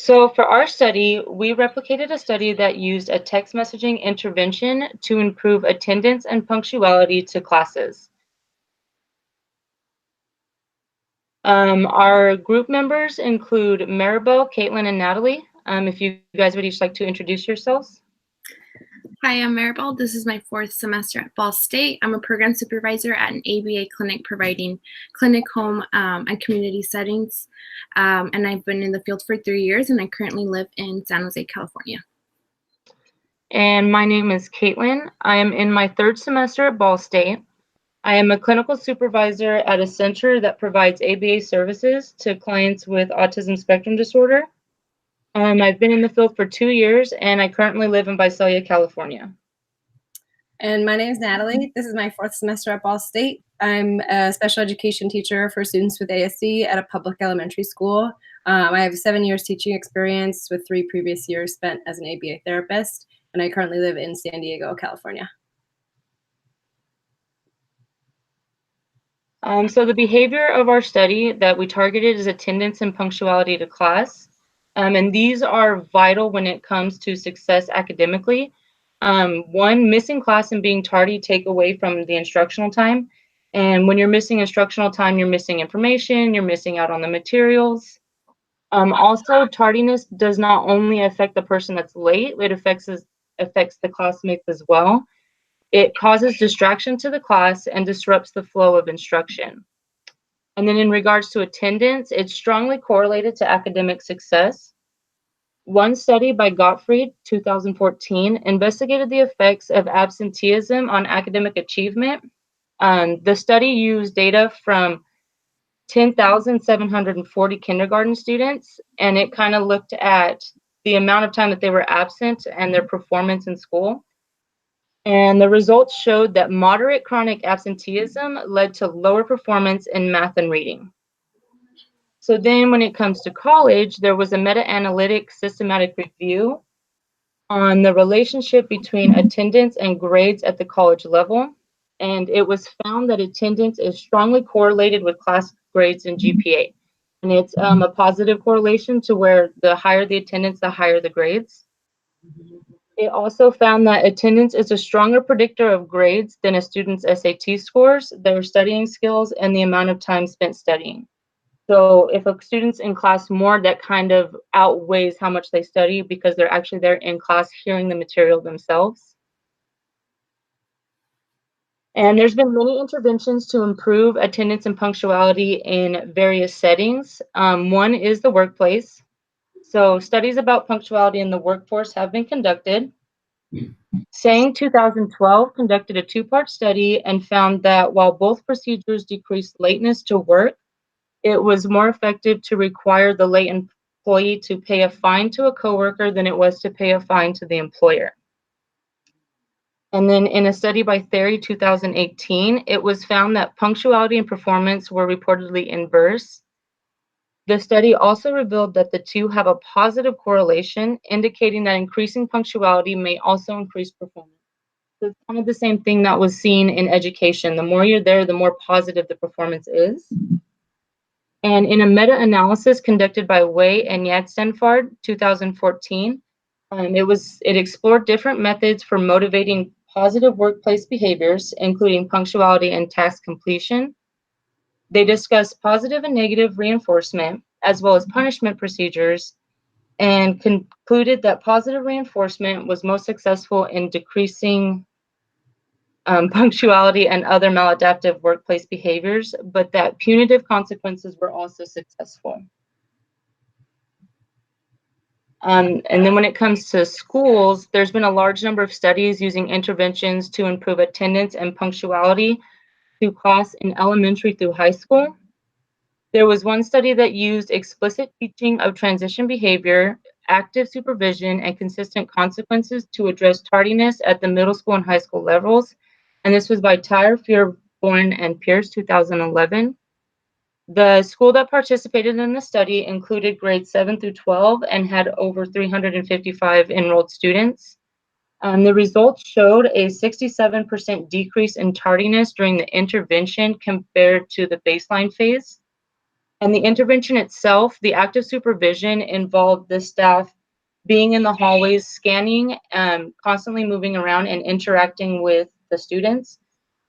So for our study, we replicated a study that used a text messaging intervention to improve attendance and punctuality to classes. Our group members include Maribel, Caitlin, and Natalie. If you guys would each like to introduce yourselves. Hi, I'm Maribel. This is my fourth semester at Ball State. I'm a program supervisor at an ABA clinic providing clinic, home, and community settings. And I've been in the field for 3 years, and I currently live in San Jose, California. And my name is Caitlin. I am in my third semester at Ball State. I am a clinical supervisor at a center that provides ABA services to clients with autism spectrum disorder. I've been in the field for 2 years, and I currently live in Visalia, California. And my name is Natalie. This is my fourth semester at Ball State. I'm a special education teacher for students with ASD at a public elementary school. I have 7 years teaching experience with 3 previous years spent as an ABA therapist, and I currently live in San Diego, California. So the behavior of our study that we targeted is attendance and punctuality to class. And these are vital when it comes to success academically. One, missing class and being tardy take away from the instructional time. And when you're missing instructional time, you're missing information, you're missing out on the materials. Also, tardiness does not only affect the person that's late, it affects the classmates as well. It causes distraction to the class and disrupts the flow of instruction. And then in regards to attendance, it's strongly correlated to academic success. One study by Gottfried, 2014, investigated the effects of absenteeism on academic achievement. The study used data from 10,740 kindergarten students, and it kind of looked at the amount of time that they were absent and their performance in school. And the results showed that moderate chronic absenteeism led to lower performance in math and reading. So then when it comes to college, there was a meta-analytic systematic review on the relationship between attendance and grades at the college level. And it was found that attendance is strongly correlated with class grades and GPA. And it's a positive correlation to where the higher the attendance, the higher the grades. It also found that attendance is a stronger predictor of grades than a student's SAT scores, their studying skills, and the amount of time spent studying. So if a student's in class more, that kind of outweighs how much they study because they're actually there in class hearing the material themselves. And there's been many interventions to improve attendance and punctuality in various settings. One is the workplace. So studies about punctuality in the workforce have been conducted. SANG 2012 conducted a 2-part study and found that while both procedures decreased lateness to work, it was more effective to require the late employee to pay a fine to a coworker than it was to pay a fine to the employer. And then in a study by Theory 2018, it was found that punctuality and performance were reportedly inverse. The study also revealed that the two have a positive correlation, indicating that increasing punctuality may also increase performance. So it's kind of the same thing that was seen in education. The more you're there, the more positive the performance is. And in a meta-analysis conducted by Wei and Yadstenfard, 2014, it explored different methods for motivating positive workplace behaviors, including punctuality and task completion. They discussed positive and negative reinforcement, as well as punishment procedures, and concluded that positive reinforcement was most successful in decreasing punctuality and other maladaptive workplace behaviors, but that punitive consequences were also successful. And then when it comes to schools, there's been a large number of studies using interventions to improve attendance and punctuality to class in elementary through high school. There was one study that used explicit teaching of transition behavior, active supervision, and consistent consequences to address tardiness at the middle school and high school levels. And this was by Tyre, Fearborn, and Pierce, 2011. The school that participated in the study included grades 7 through 12 and had over 355 enrolled students. The results showed a 67% decrease in tardiness during the intervention compared to the baseline phase. And the intervention itself, the active supervision involved the staff being in the hallways, scanning, constantly moving around and interacting with the students.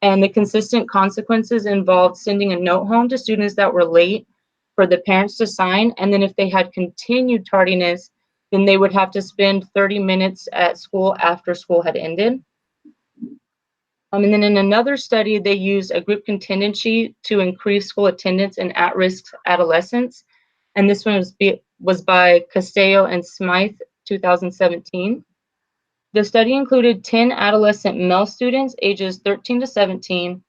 And the consistent consequences involved sending a note home to students that were late for the parents to sign. And then if they had continued tardiness, then they would have to spend 30 minutes at school after school had ended. And then in another study, they used a group contingency to increase school attendance in at-risk adolescents. And this one was by Castello and Smythe, 2017. The study included 10 adolescent male students ages 13 to 17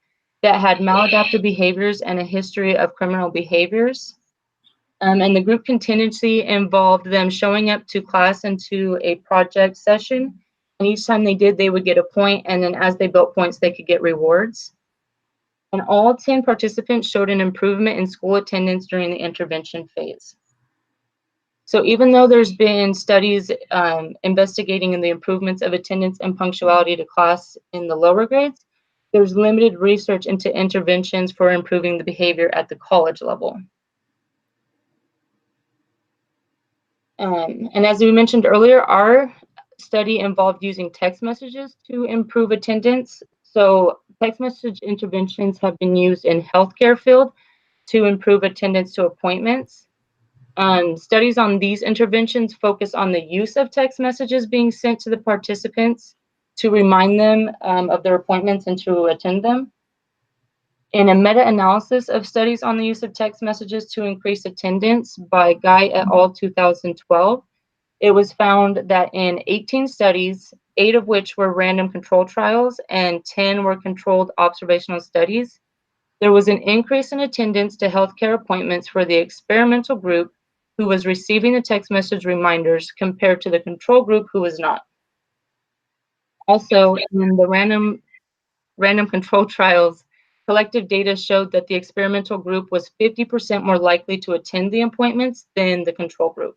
that had maladaptive behaviors and a history of criminal behaviors. And the group contingency involved them showing up to class and to a project session. And each time they did, they would get a point. And then as they built points, they could get rewards. And all 10 participants showed an improvement in school attendance during the intervention phase. So even though there's been studies investigating in the improvements of attendance and punctuality to class in the lower grades, there's limited research into interventions for improving the behavior at the college level. And as we mentioned earlier, our study involved using text messages to improve attendance. So text message interventions have been used in healthcare field to improve attendance to appointments. Studies on these interventions focus on the use of text messages being sent to the participants to remind them of their appointments and to attend them. In a meta-analysis of studies on the use of text messages to increase attendance by Guy et al. 2012, it was found that in 18 studies, 8 of which were random control trials and 10 were controlled observational studies, there was an increase in attendance to healthcare appointments for the experimental group who was receiving the text message reminders compared to the control group who was not. Also, in the random control trials, collective data showed that the experimental group was 50% more likely to attend the appointments than the control group.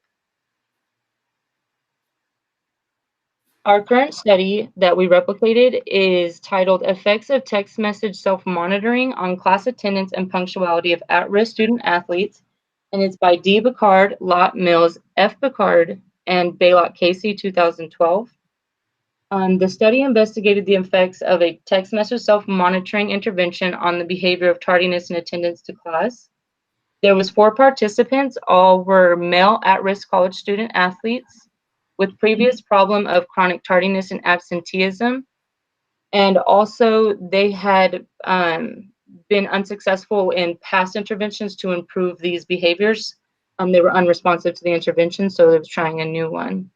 Our current study that we replicated is titled Effects of Text Message Self-Monitoring on Class Attendance and Punctuality of At-Risk Student Athletes, and it's by D. Bicard, Lott Mills, F. Bicard, and Baylock Casey, 2012. The study investigated the effects of a text message self-monitoring intervention on the behavior of tardiness and attendance to class. There was 4 participants, all were male at-risk college student athletes with previous problem of chronic tardiness and absenteeism. And also they had been unsuccessful in past interventions to improve these behaviors. They were unresponsive to the intervention, so they were trying a new one.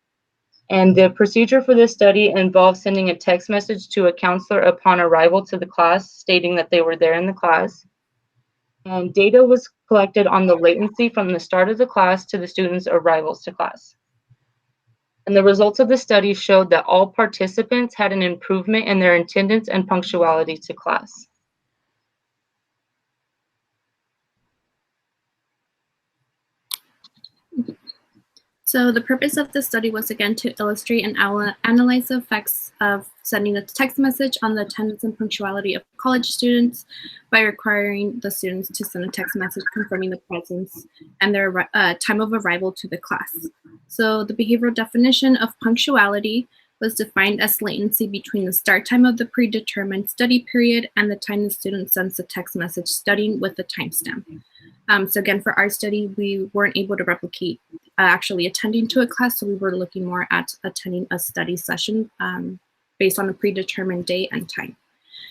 And the procedure for this study involved sending a text message to a counselor upon arrival to the class, stating that they were there in the class. And data was collected on the latency from the start of the class to the students' arrivals to class. And the results of the study showed that all participants had an improvement in their attendance and punctuality to class. So the purpose of the study was again to illustrate and analyze the effects of sending a text message on the attendance and punctuality of college students by requiring the students to send a text message confirming the presence and their time of arrival to the class. So the behavioral definition of punctuality was defined as latency between the start time of the predetermined study period and the time the student sends the text message studying with the timestamp. So again, for our study, we weren't able to replicate actually attending to a class, so we were looking more at attending a study session based on a predetermined day and time.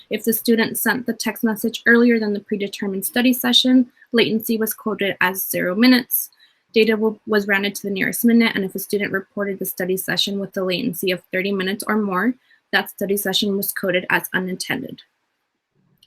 If the student sent the text message earlier than the predetermined study session, latency was quoted as 0 minutes. Data was rounded to the nearest minute, and if a student reported the study session with a latency of 30 minutes or more, that study session was coded as unattended.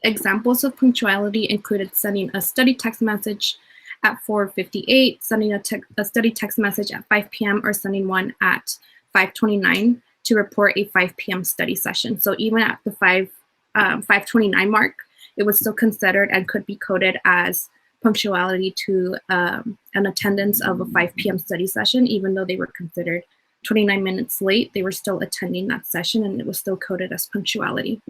Examples of punctuality included sending a study text message at 4:58, sending a study text message at 5 p.m., or sending one at 5:29 to report a 5 p.m. study session. So even at the 5:29 mark, it was still considered and could be coded as punctuality to an attendance of a 5 p.m. study session. Even though they were considered 29 minutes late, they were still attending that session, and it was still coded as punctuality.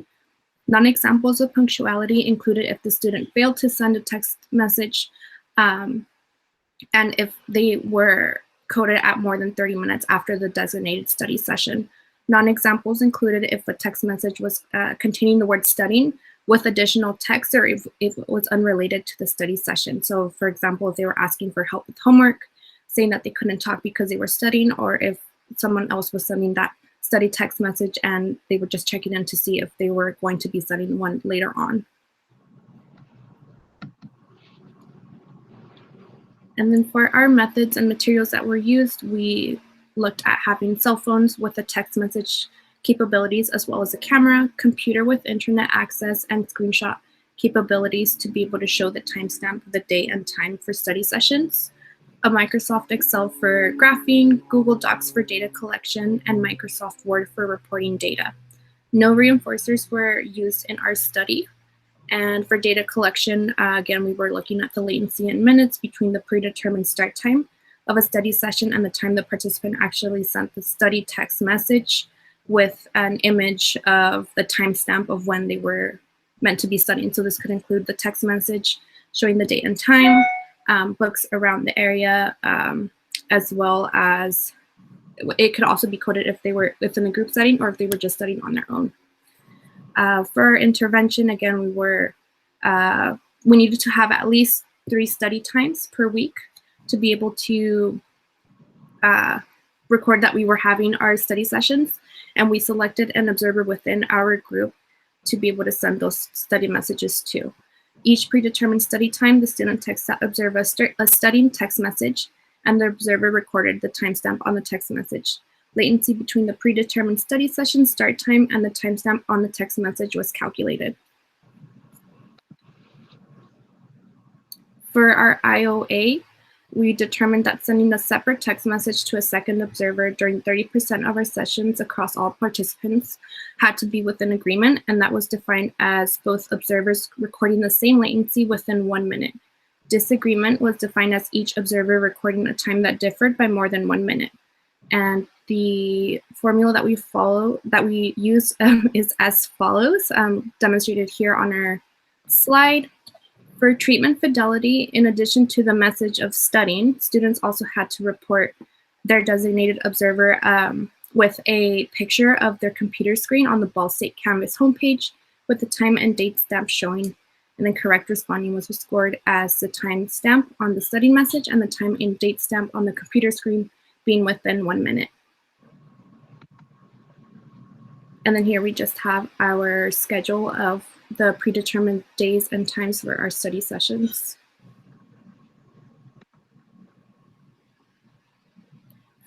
Non-examples of punctuality included if the student failed to send a text message and if they were coded at more than 30 minutes after the designated study session. Non-examples included if a text message was containing the word studying with additional text, or if it was unrelated to the study session. So for example, if they were asking for help with homework, saying that they couldn't talk because they were studying, or if someone else was sending that study text message and they were just checking in to see if they were going to be studying one later on. And then for our methods and materials that were used, we looked at having cell phones with a text message capabilities, as well as a camera, computer with internet access, and screenshot capabilities to be able to show the timestamp, the day and time for study sessions, a Microsoft Excel for graphing, Google Docs for data collection, and Microsoft Word for reporting data. No reinforcers were used in our study. And for data collection, again, we were looking at the latency in minutes between the predetermined start time of a study session and the time the participant actually sent the study text message with an image of the timestamp of when they were meant to be studying. So this could include the text message showing the date and time, books around the area, as well as it could also be coded if they were within a group setting or if they were just studying on their own. For intervention, again, we needed to have at least 3 study times per week to be able to record that we were having our study sessions, and we selected an observer within our group to be able to send those study messages to. Each predetermined study time, the student texts that observer a studying text message, and the observer recorded the timestamp on the text message. Latency between the predetermined study session start time and the timestamp on the text message was calculated. For our IOA, we determined that sending a separate text message to a second observer during 30% of our sessions across all participants had to be within agreement, and that was defined as both observers recording the same latency within 1 minute. Disagreement was defined as each observer recording a time that differed by more than 1 minute. And the formula that we use is as follows, demonstrated here on our slide. For treatment fidelity, in addition to the message of studying, students also had to report their designated observer with a picture of their computer screen on the Ball State Canvas homepage with the time and date stamp showing. And then correct responding was scored as the time stamp on the study message and the time and date stamp on the computer screen being within 1 minute. And then here we just have our schedule of the predetermined days and times for our study sessions.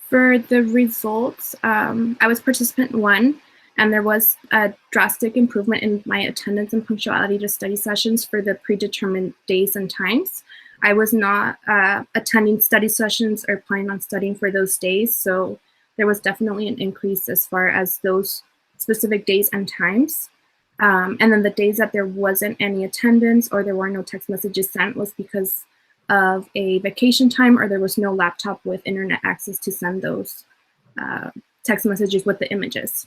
For the results, I was participant 1, and there was a drastic improvement in my attendance and punctuality to study sessions for the predetermined days and times. I was not attending study sessions or planning on studying for those days, so there was definitely an increase as far as those specific days and times. And then the days that there wasn't any attendance or there were no text messages sent was because of a vacation time or there was no laptop with internet access to send those text messages with the images.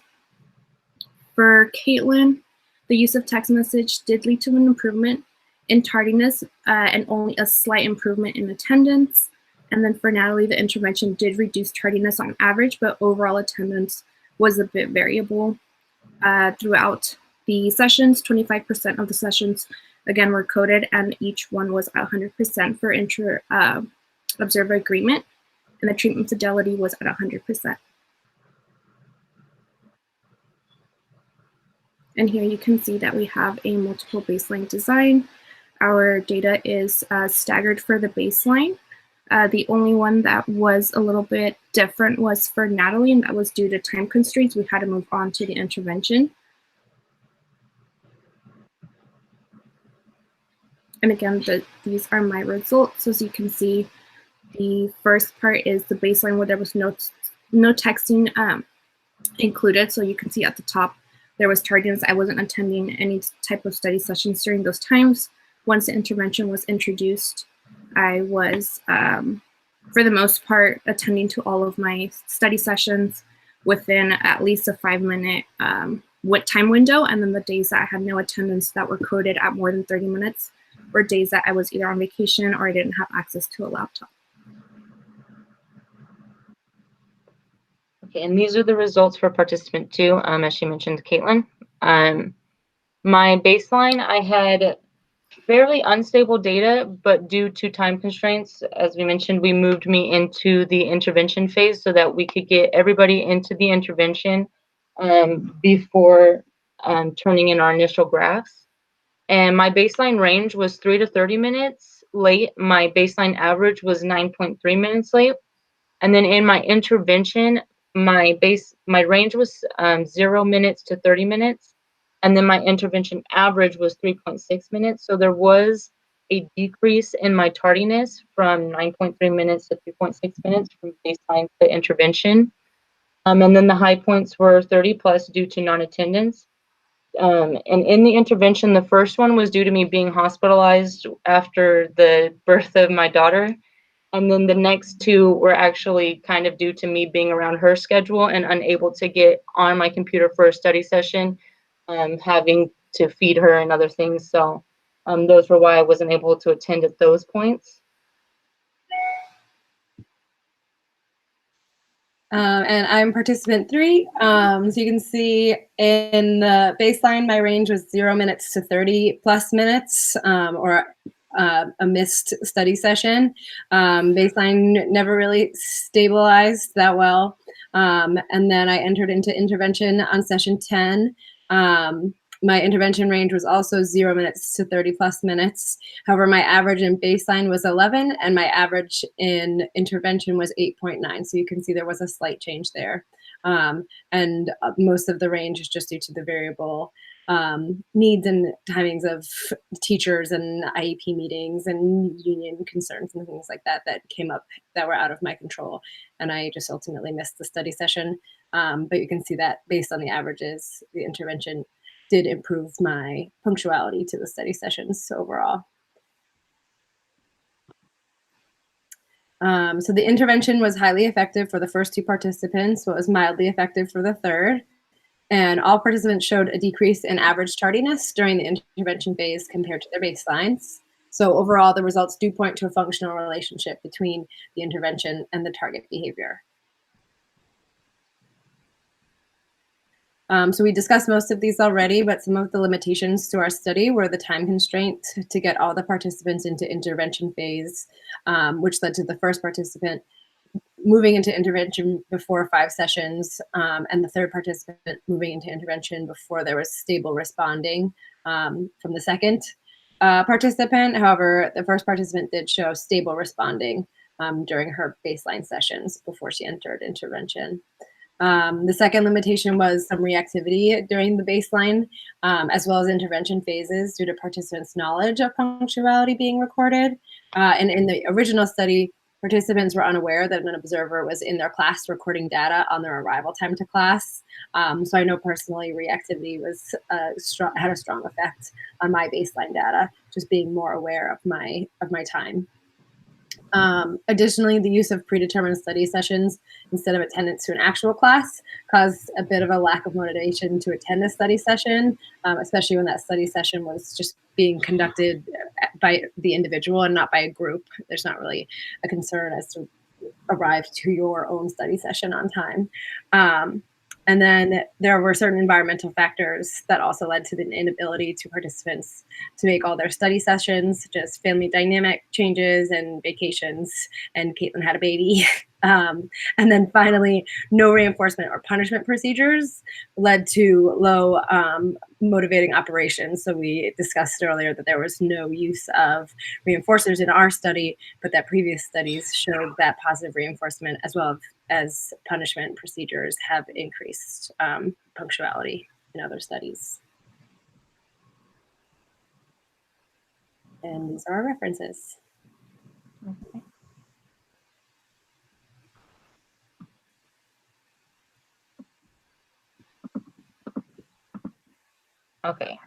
For Caitlin, the use of text message did lead to an improvement in tardiness and only a slight improvement in attendance. And then for Natalie, the intervention did reduce tardiness on average, but overall attendance was a bit variable. Throughout the sessions, 25% of the sessions, again, were coded, and each one was 100% for inter-observer agreement, and the treatment fidelity was at 100%. And here you can see that we have a multiple baseline design. Our data is staggered for the baseline. The only one that was a little bit different was for Natalie, and that was due to time constraints. We had to move on to the intervention. And again, these are my results. As you can see, the first part is the baseline where there was no texting included. So you can see at the top, there was tardiness. I wasn't attending any type of study sessions during those times. Once the intervention was introduced, I was, for the most part, attending to all of my study sessions within at least a 5-minute time window. And then the days that I had no attendance that were coded at more than 30 minutes, or days that I was either on vacation or I didn't have access to a laptop. Okay, and these are the results for participant 2, as she mentioned, Caitlin. My baseline, I had fairly unstable data, but due to time constraints, as we mentioned, we moved me into the intervention phase so that we could get everybody into the intervention before turning in our initial graphs. And my baseline range was 3 to 30 minutes late. My baseline average was 9.3 minutes late. And then in my intervention, my range was 0 minutes to 30 minutes. And then my intervention average was 3.6 minutes. So there was a decrease in my tardiness from 9.3 minutes to 3.6 minutes from baseline to intervention. And then the high points were 30 plus due to non-attendance. And in the intervention, the first one was due to me being hospitalized after the birth of my daughter. And then the next 2 were actually kind of due to me being around her schedule and unable to get on my computer for a study session, having to feed her and other things. So those were why I wasn't able to attend at those points. And I'm participant 3. So you can see in the baseline, my range was 0 minutes to 30 plus minutes, or a missed study session. Baseline never really stabilized that well. And then I entered into intervention on session 10. My intervention range was also 0 minutes to 30 plus minutes. However, my average in baseline was 11 and my average in intervention was 8.9. So you can see there was a slight change there. And most of the range is just due to the variable needs and timings of teachers and IEP meetings and union concerns and things like that that came up that were out of my control. And I just ultimately missed the study session. But you can see that based on the averages, the intervention did improve my punctuality to the study sessions overall. So the intervention was highly effective for the first 2 participants, but was mildly effective for the third. And all participants showed a decrease in average tardiness during the intervention phase compared to their baselines. So overall, the results do point to a functional relationship between the intervention and the target behavior. So we discussed most of these already, but some of the limitations to our study were the time constraint to get all the participants into intervention phase, which led to the first participant moving into intervention before 5 sessions, and the third participant moving into intervention before there was stable responding from the second participant. However, the first participant did show stable responding during her baseline sessions before she entered intervention. The second limitation was some reactivity during the baseline, as well as intervention phases due to participants' knowledge of punctuality being recorded. And in the original study, participants were unaware that an observer was in their class recording data on their arrival time to class. So I know personally reactivity was had a strong effect on my baseline data, just being more aware of my time. Additionally, the use of predetermined study sessions instead of attendance to an actual class caused a bit of a lack of motivation to attend a study session, especially when that study session was just being conducted by the individual and not by a group. There's not really a concern as to arrive to your own study session on time. And then there were certain environmental factors that also led to the inability to participants to make all their study sessions, such as family dynamic changes and vacations, and Caitlin had a baby. And then finally, no reinforcement or punishment procedures led to low motivating operations. So we discussed earlier that there was no use of reinforcers in our study, but that previous studies showed that positive reinforcement as well as punishment procedures have increased punctuality in other studies. And these are our references. Okay. Okay,